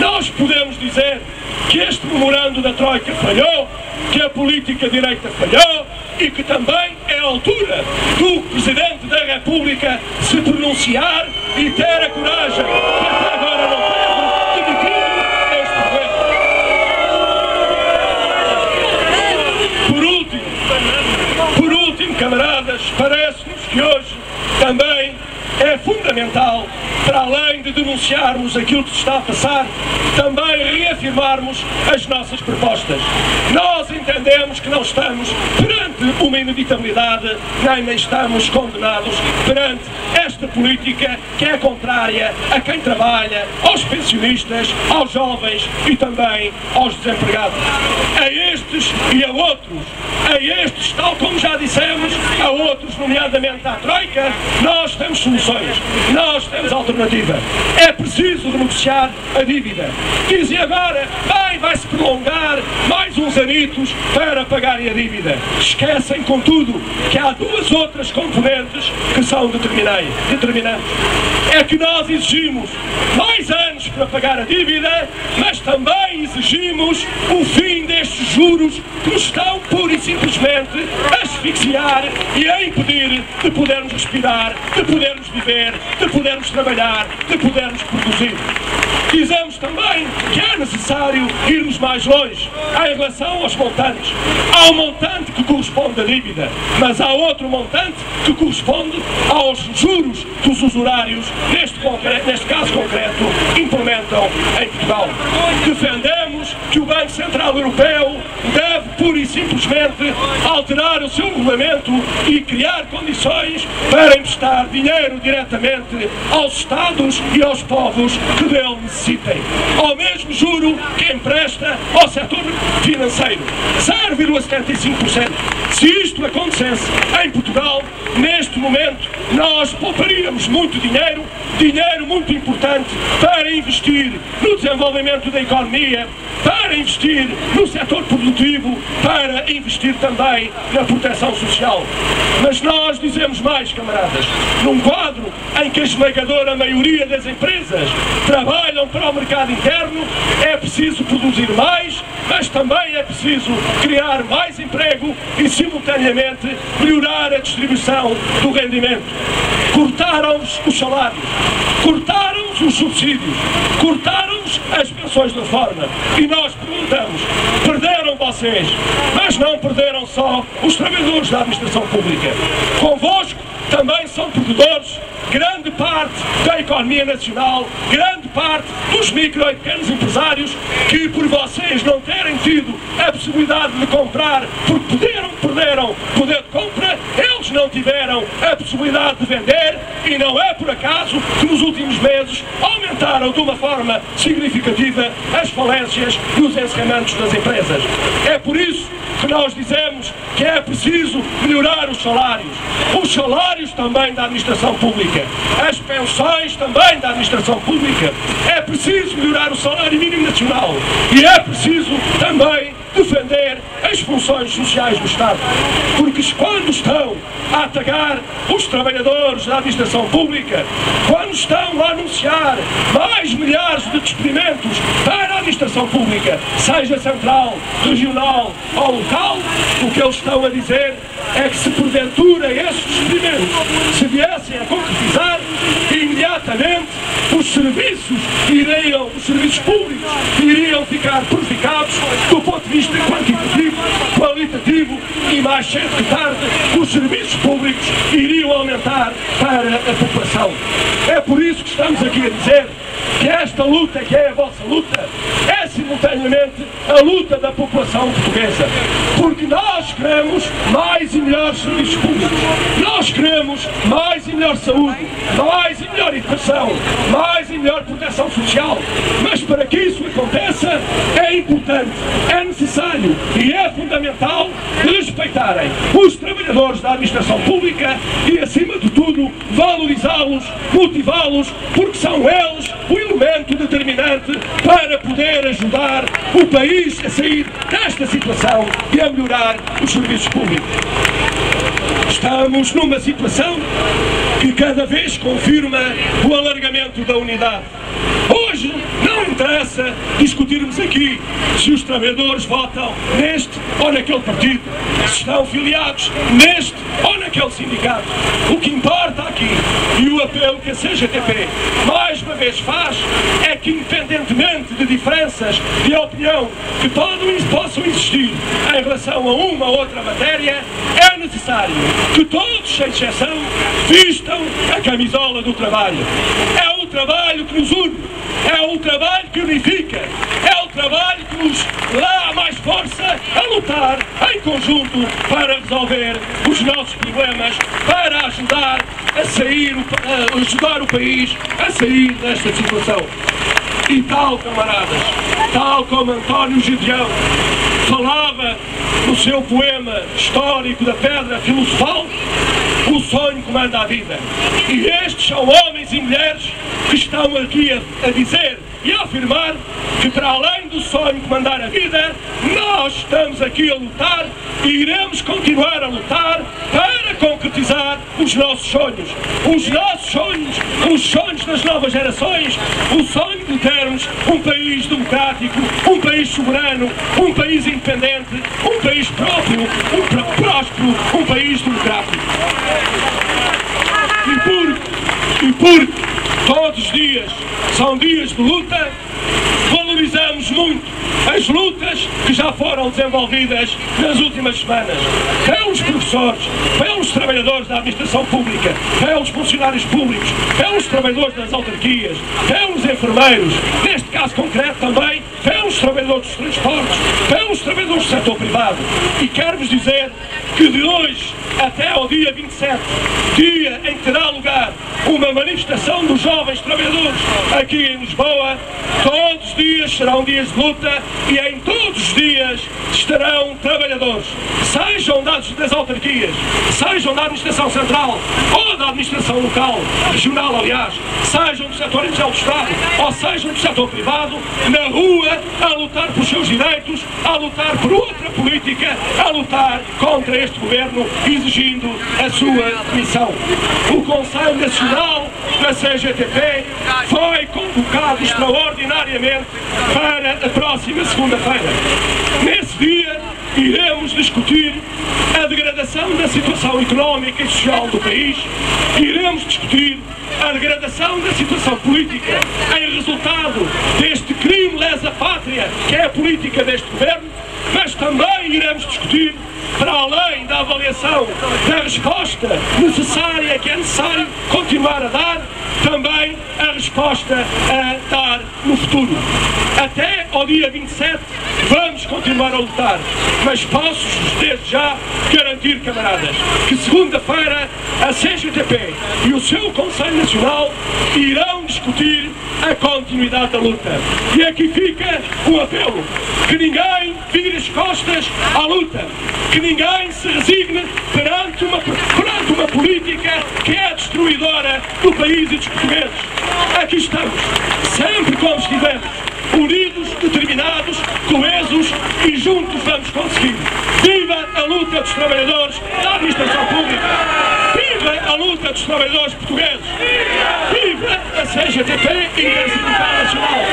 Nós podemos dizer que este memorando da Troika falhou, que a política direita falhou e que também é a altura do Presidente da República se pronunciar e ter a coragem, que até agora não teve, de demitir este governo. Por último, camaradas, parece-nos que hoje também é fundamental, para além de denunciarmos aquilo que se está a passar, também reafirmarmos as nossas propostas. Nós entendemos que não estamos perante uma inevitabilidade, nem estamos condenados perante esta política que é contrária a quem trabalha, aos pensionistas, aos jovens e também aos desempregados. A estes e a outros, tal como já dissemos, a outros, nomeadamente à Troika, nós temos soluções, nós temos alternativa. É preciso renegociar a dívida. Dizem agora, bem, vai-se prolongar mais uns anitos para pagarem a dívida. Esquecem, contudo, que há duas outras componentes que são determinantes. É que nós exigimos mais anos para pagar a dívida, mas também exigimos o fim destes juros que nos estão pura e simplesmente a asfixiar e a impedir de podermos respirar, de podermos viver, de podermos trabalhar, de podermos produzir. Dizemos também que é necessário irmos mais longe em relação aos montantes. Há um montante que corresponde à dívida, mas há outro montante que corresponde aos juros que os usurários, neste caso concreto, implementam em Portugal. Defendemos que o Banco Central Europeu deve pura e simplesmente alterar o seu regulamento e criar condições para emprestar dinheiro diretamente aos Estados e aos povos que dele necessitem. Ao mesmo juro que empresta ao setor financeiro, 0,75%. Se isto acontecesse em Portugal, neste momento, nós pouparíamos muito dinheiro muito importante para investir no desenvolvimento da economia, para investir no setor produtivo, para investir também na proteção social. Mas nós dizemos mais, camaradas, num quadro em que a esmagadora maioria das empresas trabalham para o mercado interno, é preciso produzir mais, mas também é preciso criar mais emprego e, simultaneamente, melhorar a distribuição do rendimento. Cortaram-nos os salários, cortaram-nos os subsídios, cortaram-nos as pensões de reforma. E nós perguntamos, perderam vocês, mas não perderam só os trabalhadores da administração pública. Convosco também são perdedores grande parte da economia nacional, grande parte dos micro e pequenos empresários que, por vocês não terem tido a possibilidade de comprar, porque perderam poder de compra, eles não tiveram a possibilidade de vender, e não é por acaso que nos últimos meses aumentaram de uma forma significativa as falências e os encerramentos das empresas. É por isso que nós dizemos que é preciso melhorar os salários também da administração pública, as pensões também da administração pública. É preciso melhorar o salário mínimo nacional e é preciso também defender as funções sociais do Estado, porque quando estão a atacar os trabalhadores da administração pública, quando estão a anunciar mais milhares de despedimentos para a administração pública, seja central, regional ou local, o que eles estão a dizer é que se porventura esses despedimentos se viessem a concretizar, imediatamente os serviços públicos iriam ficar prejudicados do ponto de vista quantitativo, qualitativo, e mais cedo que tarde os serviços públicos iriam aumentar para a população. É por isso que estamos aqui a dizer que esta luta, que é a vossa luta, é simultaneamente a luta da população portuguesa, porque nós queremos mais e melhores serviços públicos, nós queremos mais e melhor saúde, mais e melhor educação, mais e melhor proteção social, mas para que isso aconteça é importante, é necessário e é fundamental respeitarem os trabalhadores da administração pública e, acima de tudo, valorizá-los, motivá-los, porque são eles o elemento determinante para poder ajudar o país a sair desta situação e a melhorar os serviços públicos. Estamos numa situação que cada vez confirma o alargamento da unidade. Hoje não Não interessa discutirmos aqui se os trabalhadores votam neste ou naquele partido, se estão filiados neste ou naquele sindicato. O que importa aqui, e o apelo que a CGTP mais uma vez faz, é que independentemente de diferenças de opinião que possam existir em relação a uma ou outra matéria, é necessário que todos, sem exceção, vistam a camisola do trabalho. É o trabalho que nos une, é o trabalho que unifica, é o trabalho que nos dá mais força a lutar em conjunto para resolver os nossos problemas, para ajudar o país a sair desta situação. E tal, camaradas, tal como António Gedeão falava no seu poema histórico da Pedra Filosofal, o sonho comanda a vida. E estes são homens e mulheres que estão aqui a dizer e a afirmar que, para além do sonho comandar a vida, nós estamos aqui a lutar e iremos continuar a lutar para concretizar os nossos sonhos. Os nossos sonhos, os sonhos das novas gerações, o sonho de termos um país democrático, um país soberano, um país independente, um país próprio, próspero, um país democrático. E porque todos os dias são dias de luta, valorizamos muito as lutas que já foram desenvolvidas nas últimas semanas. Pelos professores, pelos trabalhadores da administração pública, pelos funcionários públicos, pelos trabalhadores das autarquias, pelos enfermeiros, neste caso concreto também, pelos trabalhadores dos transportes, pelos trabalhadores do setor privado. E quero-vos dizer que de hoje até ao dia 27, dia em que terá lugar uma manifestação dos jovens trabalhadores aqui em Lisboa, todos os dias serão dias de luta e em todos os dias estarão trabalhadores, sejam das autarquias, sejam da administração central ou da administração local, regional aliás, sejam do setor industrial do Estado ou sejam do setor privado, na rua a lutar por seus direitos, a lutar por outra política, a lutar contra este governo, exigindo a sua demissão. O Conselho Nacional da CGTP foi convocado extraordinariamente para a próxima segunda-feira. Nesse dia iremos discutir a degradação da situação económica e social do país, iremos discutir a degradação da situação política em resultado deste crime lesa-pátria que é a política deste governo, mas também iremos discutir, para além da avaliação da resposta necessária que é necessário continuar a dar, também a resposta a dar no futuro. Até ao dia 27 vamos continuar a lutar, mas posso-vos desde já garantir, camaradas, que segunda-feira a CGTP e o seu Conselho Nacional irão discutir a continuidade da luta. E aqui fica o apelo, que ninguém vire as costas à luta, que ninguém se resigne perante uma política que é destruidora do país e dos portugueses. Aqui estamos, sempre como estivemos, unidos, determinados, coesos e juntos vamos conseguir. Viva a luta dos trabalhadores da administração pública! Viva a luta dos trabalhadores portugueses! Viva a CGTP e a Sindicato Nacional!